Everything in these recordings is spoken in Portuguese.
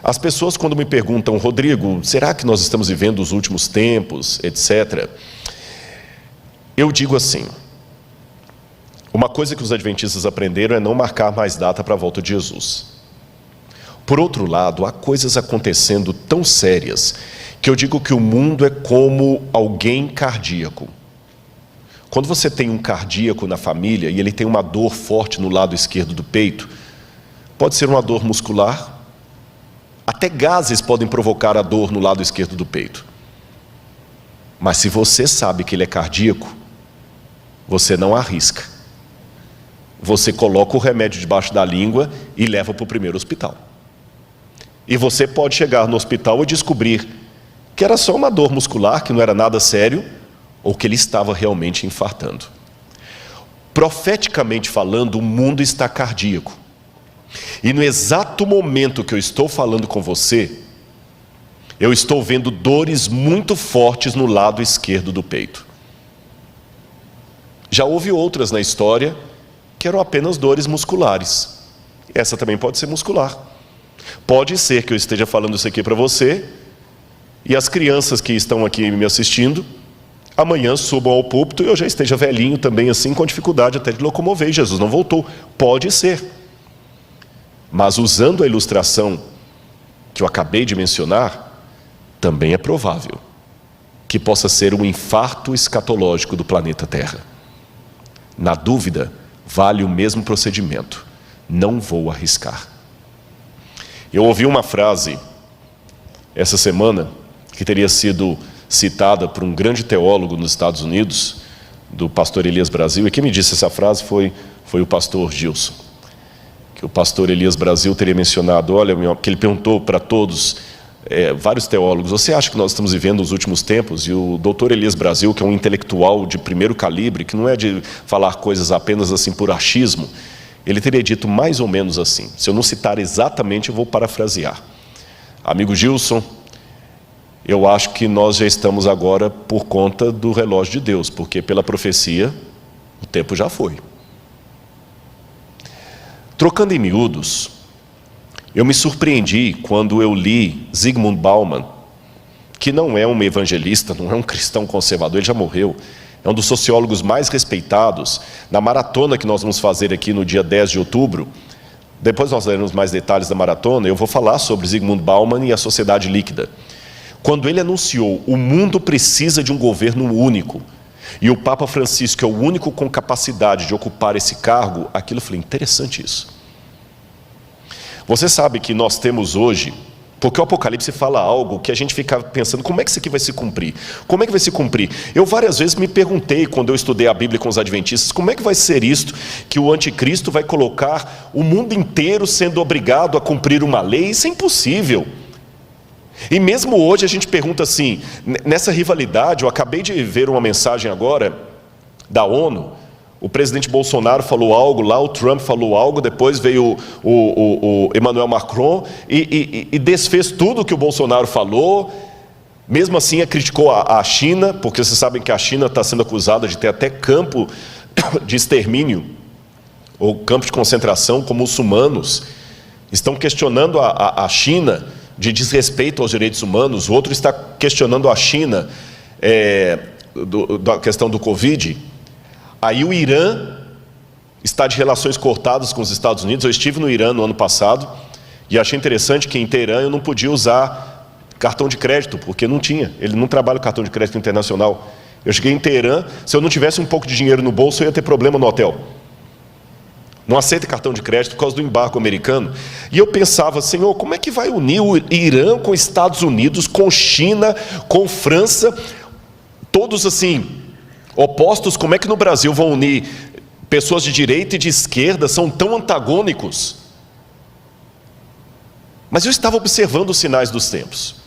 As pessoas, quando me perguntam, Rodrigo, será que nós estamos vivendo os últimos tempos, etc., eu digo assim, uma coisa que os adventistas aprenderam é não marcar mais data para a volta de Jesus. Por outro lado, há coisas acontecendo tão sérias que eu digo que o mundo é como alguém cardíaco. Quando você tem um cardíaco na família e ele tem uma dor forte no lado esquerdo do peito, pode ser uma dor muscular, até gases podem provocar a dor no lado esquerdo do peito. Mas se você sabe que ele é cardíaco, você não arrisca. Você coloca o remédio debaixo da língua e leva para o primeiro hospital. E você pode chegar no hospital e descobrir que era só uma dor muscular, que não era nada sério, ou que ele estava realmente infartando. Profeticamente falando, o mundo está cardíaco. E no exato momento que eu estou falando com você, eu estou vendo dores muito fortes no lado esquerdo do peito. Já houve outras na história que eram apenas dores musculares. Essa também pode ser muscular. Pode ser que eu esteja falando isso aqui para você e as crianças que estão aqui me assistindo amanhã subam ao púlpito e eu já esteja velhinho também assim, com dificuldade até de locomover e Jesus não voltou. Pode ser. Mas usando a ilustração que eu acabei de mencionar, também é provável que possa ser um infarto escatológico do planeta Terra. Na dúvida, vale o mesmo procedimento. Não vou arriscar. Eu ouvi uma frase essa semana que teria sido citada por um grande teólogo nos Estados Unidos, do pastor Elias Brasil, e quem me disse essa frase foi o pastor Gilson. Que o pastor Elias Brasil teria mencionado, olha, que ele perguntou para todos, vários teólogos, você acha que nós estamos vivendo os últimos tempos? E o doutor Elias Brasil, que é um intelectual de primeiro calibre, que não é de falar coisas apenas assim por achismo, ele teria dito mais ou menos assim. Se eu não citar exatamente, eu vou parafrasear. Amigo Gilson, eu acho que nós já estamos agora por conta do relógio de Deus, porque pela profecia, o tempo já foi. Trocando em miúdos, eu me surpreendi quando eu li Zygmunt Bauman, que não é um evangelista, não é um cristão conservador, ele já morreu, é um dos sociólogos mais respeitados. Na maratona que nós vamos fazer aqui no dia 10 de outubro, depois nós daremos mais detalhes da maratona, eu vou falar sobre Zygmunt Bauman e a sociedade líquida. Quando ele anunciou, o mundo precisa de um governo único, e o Papa Francisco é o único com capacidade de ocupar esse cargo, aquilo eu falei, interessante isso. Você sabe que nós temos hoje, porque o Apocalipse fala algo que a gente fica pensando, como é que isso aqui vai se cumprir? Como é que vai se cumprir? Eu várias vezes me perguntei, quando eu estudei a Bíblia com os adventistas, como é que vai ser isto, que o anticristo vai colocar o mundo inteiro sendo obrigado a cumprir uma lei? Isso é impossível. E mesmo hoje a gente pergunta assim, nessa rivalidade, eu acabei de ver uma mensagem agora da ONU, o presidente Bolsonaro falou algo lá, o Trump falou algo, depois veio o Emmanuel Macron e desfez tudo o que o Bolsonaro falou, mesmo assim criticou a China, porque vocês sabem que a China está sendo acusada de ter até campo de extermínio, ou campo de concentração com muçulmanos, estão questionando a China de desrespeito aos direitos humanos, o outro está questionando a China da questão do Covid. Aí o Irã está de relações cortadas com os Estados Unidos. Eu estive no Irã no ano passado e achei interessante que em Teherã eu não podia usar cartão de crédito, porque não tinha, ele não trabalha com cartão de crédito internacional. Eu cheguei em Teherã, se eu não tivesse um pouco de dinheiro no bolso, eu ia ter problema no hotel. Não aceita cartão de crédito por causa do embargo americano. E eu pensava, Senhor, como é que vai unir o Irã com os Estados Unidos, com China, com França, todos assim, opostos? Como é que no Brasil vão unir pessoas de direita e de esquerda, são tão antagônicos? Mas eu estava observando os sinais dos tempos.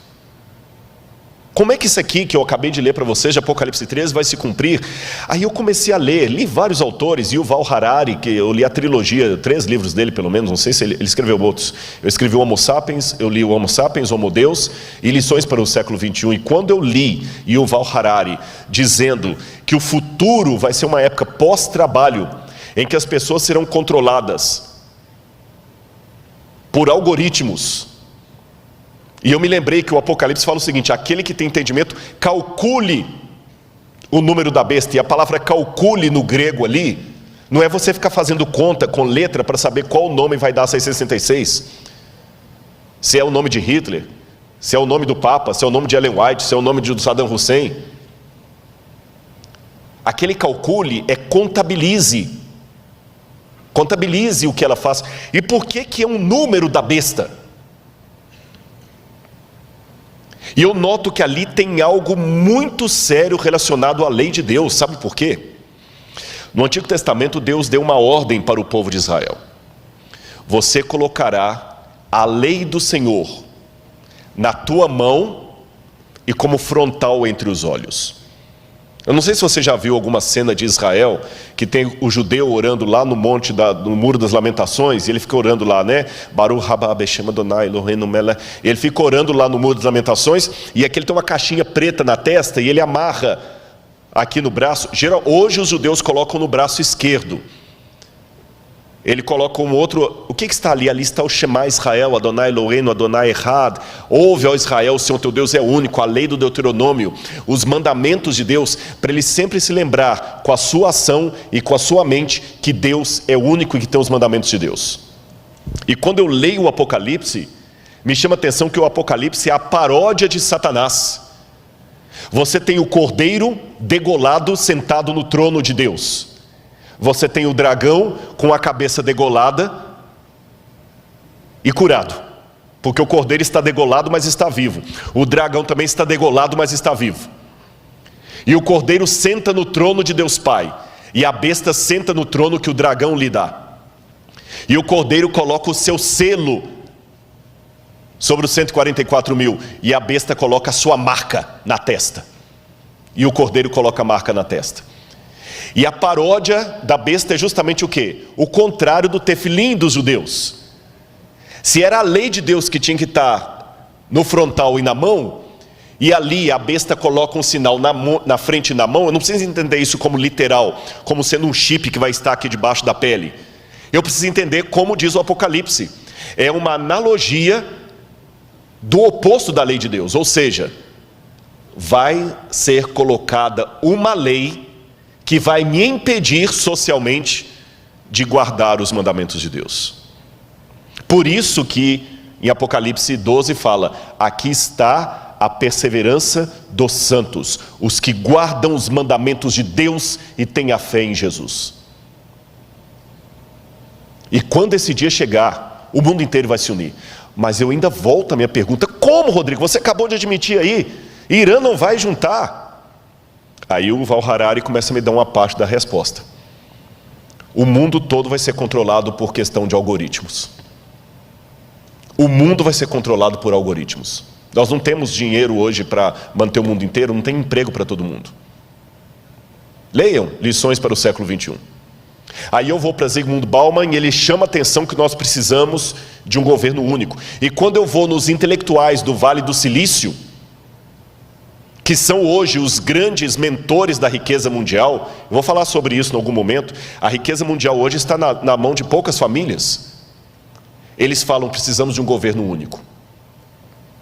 Como é que isso aqui que eu acabei de ler para vocês, de Apocalipse 13, vai se cumprir? Aí eu comecei a ler, li vários autores, Yuval Harari, que eu li a trilogia, 3 livros dele pelo menos, não sei se ele escreveu outros. Eu escrevi o Homo Sapiens, eu li o Homo Sapiens, Homo Deus e Lições para o Século XXI. E quando eu li Yuval Harari dizendo que o futuro vai ser uma época pós-trabalho, em que as pessoas serão controladas por algoritmos, E eu me lembrei que o Apocalipse fala o seguinte: aquele que tem entendimento, calcule o número da besta. E a palavra calcule no grego ali, não é você ficar fazendo conta com letra para saber qual nome vai dar 666. Se é o nome de Hitler, se é o nome do Papa, se é o nome de Ellen White, se é o nome de Saddam Hussein. Aquele calcule é contabilize. Contabilize o que ela faz. E por que é um número da besta? E eu noto que ali tem algo muito sério relacionado à lei de Deus. Sabe por quê? No Antigo Testamento, Deus deu uma ordem para o povo de Israel: você colocará a lei do Senhor na tua mão e como frontal entre os olhos. Eu não sei se você já viu alguma cena de Israel, que tem o judeu orando lá no monte, no Muro das Lamentações, e ele fica orando lá, né? Baruch haba Beshem Adonai Eloheinu melech. Ele fica orando lá no Muro das Lamentações, e aqui ele tem uma caixinha preta na testa, e ele amarra aqui no braço. Hoje os judeus colocam no braço esquerdo. Ele coloca um outro. O que está ali? Ali está o Shema Israel, Adonai Eloheinu, Adonai Echad. Ouve, ó Israel, o Senhor teu Deus é único. A lei do Deuteronômio, os mandamentos de Deus, para ele sempre se lembrar com a sua ação e com a sua mente que Deus é único e que tem os mandamentos de Deus. E quando eu leio o Apocalipse, me chama a atenção que o Apocalipse é a paródia de Satanás. Você tem o cordeiro degolado sentado no trono de Deus. Você tem o dragão com a cabeça degolada e curado, porque o cordeiro está degolado, mas está vivo. O dragão também está degolado, mas está vivo. E o cordeiro senta no trono de Deus Pai, e a besta senta no trono que o dragão lhe dá. E o cordeiro coloca o seu selo sobre os 144 mil, e a besta coloca a sua marca na testa. E o cordeiro coloca a marca na testa. E a paródia da besta é justamente o quê? O contrário do tefilim dos judeus. Se era a lei de Deus que tinha que estar no frontal e na mão, e ali a besta coloca um sinal na frente e na mão, eu não preciso entender isso como literal, como sendo um chip que vai estar aqui debaixo da pele. Eu preciso entender como diz o Apocalipse. É uma analogia do oposto da lei de Deus, ou seja, vai ser colocada uma lei que vai me impedir socialmente de guardar os mandamentos de Deus. Por isso que em Apocalipse 12 fala: aqui está a perseverança dos santos, os que guardam os mandamentos de Deus e têm a fé em Jesus. E quando esse dia chegar, o mundo inteiro vai se unir. Mas eu ainda volto à minha pergunta: como, Rodrigo? Você acabou de admitir aí, Irã não vai juntar. Aí o Val Harari começa a me dar uma parte da resposta. O mundo todo vai ser controlado por questão de algoritmos. O mundo vai ser controlado por algoritmos. Nós não temos dinheiro hoje para manter o mundo inteiro, não tem emprego para todo mundo. Leiam Lições para o século 21. Aí eu vou para Zygmunt Bauman e ele chama a atenção que nós precisamos de um governo único. E quando eu vou nos intelectuais do Vale do Silício, que são hoje os grandes mentores da riqueza mundial, eu vou falar sobre isso em algum momento. A riqueza mundial hoje está na mão de poucas famílias. Eles falam: precisamos de um governo único.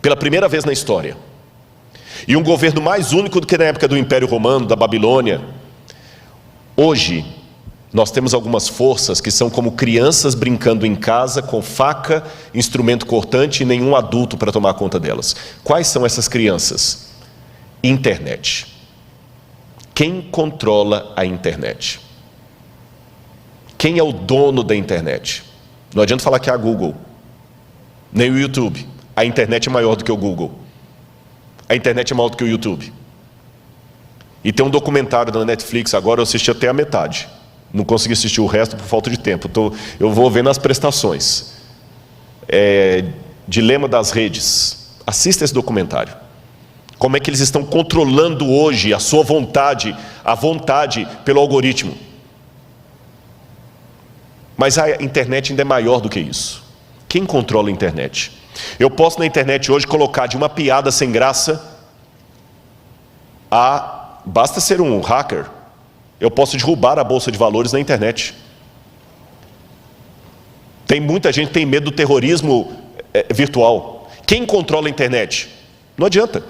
Pela primeira vez na história. E um governo mais único do que na época do Império Romano, da Babilônia. Hoje, nós temos algumas forças que são como crianças brincando em casa com faca, instrumento cortante e nenhum adulto para tomar conta delas. Quais são essas crianças? Internet. Quem controla a internet? Quem é o dono da internet? Não adianta falar que é a Google, nem o YouTube. A internet é maior do que o Google. A internet é maior do que o YouTube. E tem um documentário da Netflix, agora eu assisti até a metade. Não consegui assistir o resto por falta de tempo. Eu vou vendo as prestações. Dilema das redes. Assista esse documentário. Como é que eles estão controlando hoje a sua vontade, a vontade pelo algoritmo. Mas a internet ainda é maior do que isso. Quem controla a internet? Eu posso na internet hoje colocar de uma piada sem graça a... Basta ser um hacker. Eu posso derrubar a bolsa de valores na internet. Tem muita gente que tem medo do terrorismo virtual. Quem controla a internet? Não adianta.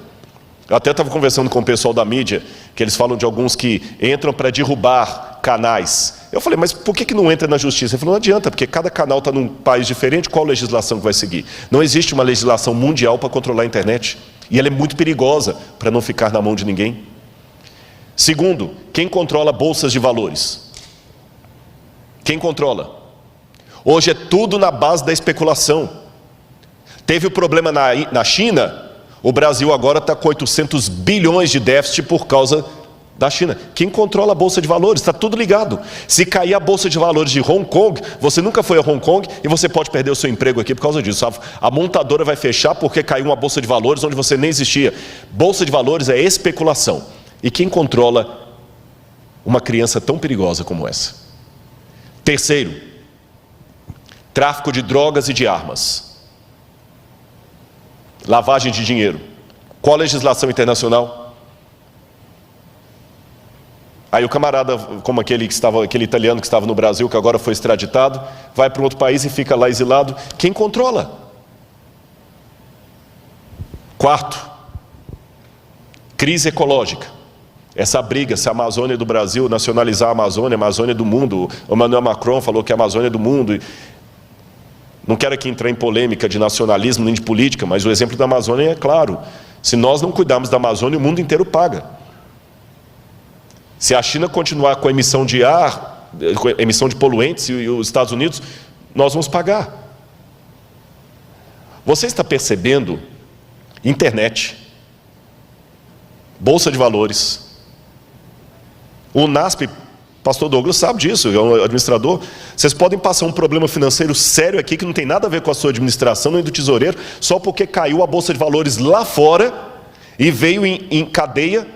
Eu até estava conversando com o pessoal da mídia, que eles falam de alguns que entram para derrubar canais. Eu falei, mas por que não entra na justiça? Ele falou, não adianta, porque cada canal está num país diferente, qual legislação que vai seguir? Não existe uma legislação mundial para controlar a internet. E ela é muito perigosa para não ficar na mão de ninguém. Segundo, quem controla bolsas de valores? Quem controla? Hoje é tudo na base da especulação. Teve o problema na China, o Brasil agora está com 800 bilhões de déficit por causa da China. Quem controla a Bolsa de Valores? Está tudo ligado. Se cair a Bolsa de Valores de Hong Kong, você nunca foi a Hong Kong e você pode perder o seu emprego aqui por causa disso. A montadora vai fechar porque caiu uma Bolsa de Valores onde você nem existia. Bolsa de Valores é especulação. E quem controla uma criança tão perigosa como essa? Terceiro, tráfico de drogas e de armas. Lavagem de dinheiro. Qual a legislação internacional? Aí o camarada, como aquele italiano que estava no Brasil, que agora foi extraditado, vai para um outro país e fica lá exilado. Quem controla? Quarto, crise ecológica. Essa briga, se a Amazônia do Brasil nacionalizar a Amazônia do mundo. O Emmanuel Macron falou que a Amazônia é do mundo. Não quero aqui entrar em polêmica de nacionalismo nem de política, mas o exemplo da Amazônia é claro. Se nós não cuidarmos da Amazônia, o mundo inteiro paga. Se a China continuar com a emissão de ar, com a emissão de poluentes e os Estados Unidos, nós vamos pagar. Você está percebendo? Internet, Bolsa de Valores, o NASP, pastor Douglas sabe disso, é um administrador. Vocês podem passar um problema financeiro sério aqui, que não tem nada a ver com a sua administração, nem do tesoureiro, só porque caiu a Bolsa de Valores lá fora e veio em cadeia.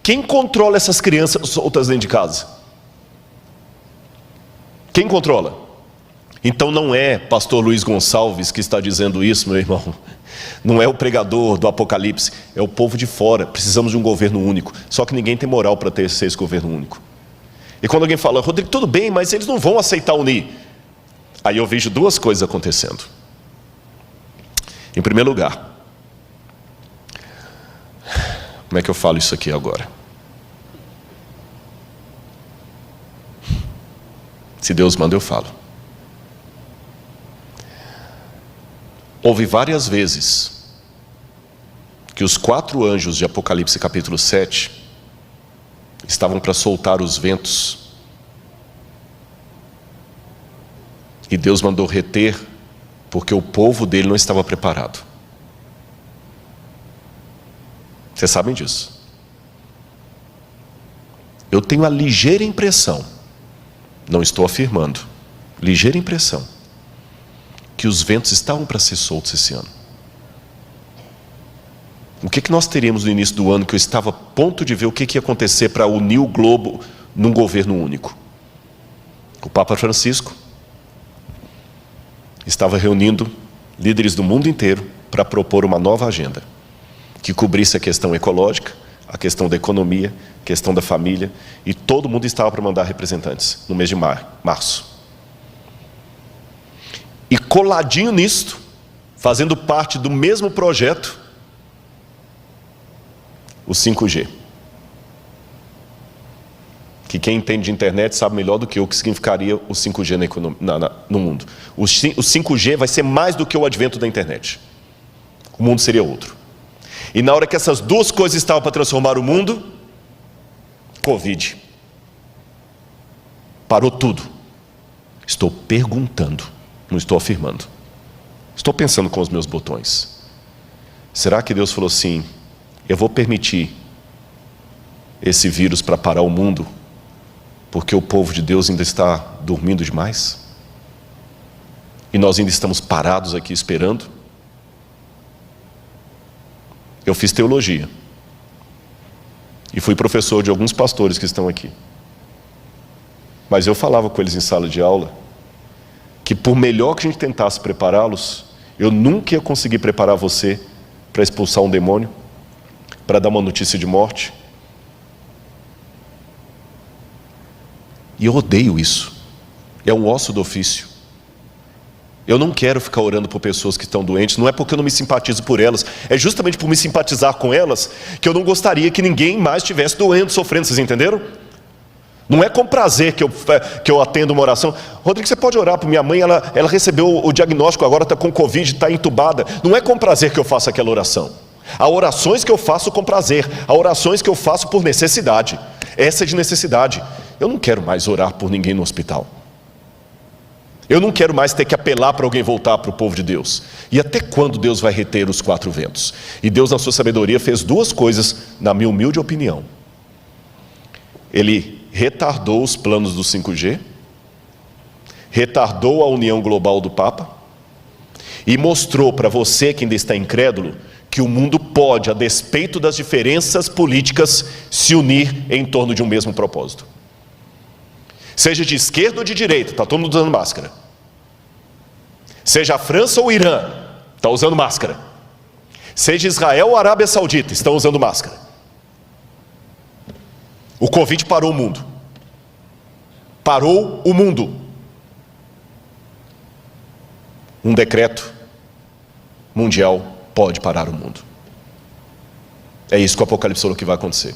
Quem controla essas crianças soltas dentro de casa? Quem controla? Então não é pastor Luiz Gonçalves que está dizendo isso, meu irmão. Não é o pregador do Apocalipse, é o povo de fora. Precisamos de um governo único. Só que ninguém tem moral para ter esse governo único. E quando alguém fala, Rodrigo, tudo bem, mas eles não vão aceitar unir. Aí eu vejo duas coisas acontecendo. Em primeiro lugar, como é que eu falo isso aqui agora? Se Deus manda, eu falo. Houve várias vezes que os 4 anjos de Apocalipse capítulo 7 estavam para soltar os ventos. E Deus mandou reter, porque o povo dele não estava preparado. Vocês sabem disso. Eu tenho a ligeira impressão, não estou afirmando, ligeira impressão, que os ventos estavam para ser soltos esse ano. O que nós teríamos no início do ano, que eu estava a ponto de ver o que ia acontecer para unir o globo num governo único? O Papa Francisco estava reunindo líderes do mundo inteiro para propor uma nova agenda, que cobrisse a questão ecológica, a questão da economia, a questão da família, e todo mundo estava para mandar representantes no mês de março. E coladinho nisto, fazendo parte do mesmo projeto, o 5G. Que quem entende de internet sabe melhor do que eu o que significaria o 5G no mundo. O 5G vai ser mais do que o advento da internet. O mundo seria outro. E na hora que essas duas coisas estavam para transformar o mundo, Covid. Parou tudo. Estou perguntando, não estou afirmando. Estou pensando com os meus botões. Será que Deus falou assim, eu vou permitir esse vírus para parar o mundo, porque o povo de Deus ainda está dormindo demais? E nós ainda estamos parados aqui esperando? Eu fiz teologia. E fui professor de alguns pastores que estão aqui. Mas eu falava com eles em sala de aula, que por melhor que a gente tentasse prepará-los, eu nunca ia conseguir preparar você para expulsar um demônio, para dar uma notícia de morte. E eu odeio isso. É um osso do ofício. Eu não quero ficar orando por pessoas que estão doentes, não é porque eu não me simpatizo por elas, é justamente por me simpatizar com elas que eu não gostaria que ninguém mais estivesse doendo, sofrendo, vocês entenderam? Não é com prazer que eu atendo uma oração. Rodrigo, você pode orar por minha mãe, ela recebeu o diagnóstico, agora está com Covid, está entubada. Não é com prazer que eu faço aquela oração. Há orações que eu faço com prazer, há orações que eu faço por necessidade. Essa é de necessidade. Eu não quero mais orar por ninguém no hospital. Eu não quero mais ter que apelar para alguém voltar para o povo de Deus. E até quando Deus vai reter os 4 ventos? E Deus, na sua sabedoria, fez 2 coisas, na minha humilde opinião. Ele retardou os planos do 5G, retardou a união global do Papa e mostrou para você que ainda está incrédulo que o mundo pode, a despeito das diferenças políticas, se unir em torno de um mesmo propósito. Seja de esquerda ou de direita, está todo mundo usando máscara. Seja a França ou o Irã, está usando máscara. Seja Israel ou a Arábia Saudita, estão usando máscara. O Covid parou o mundo. Parou o mundo. Um decreto mundial pode parar o mundo. É isso que o Apocalipse falou que vai acontecer.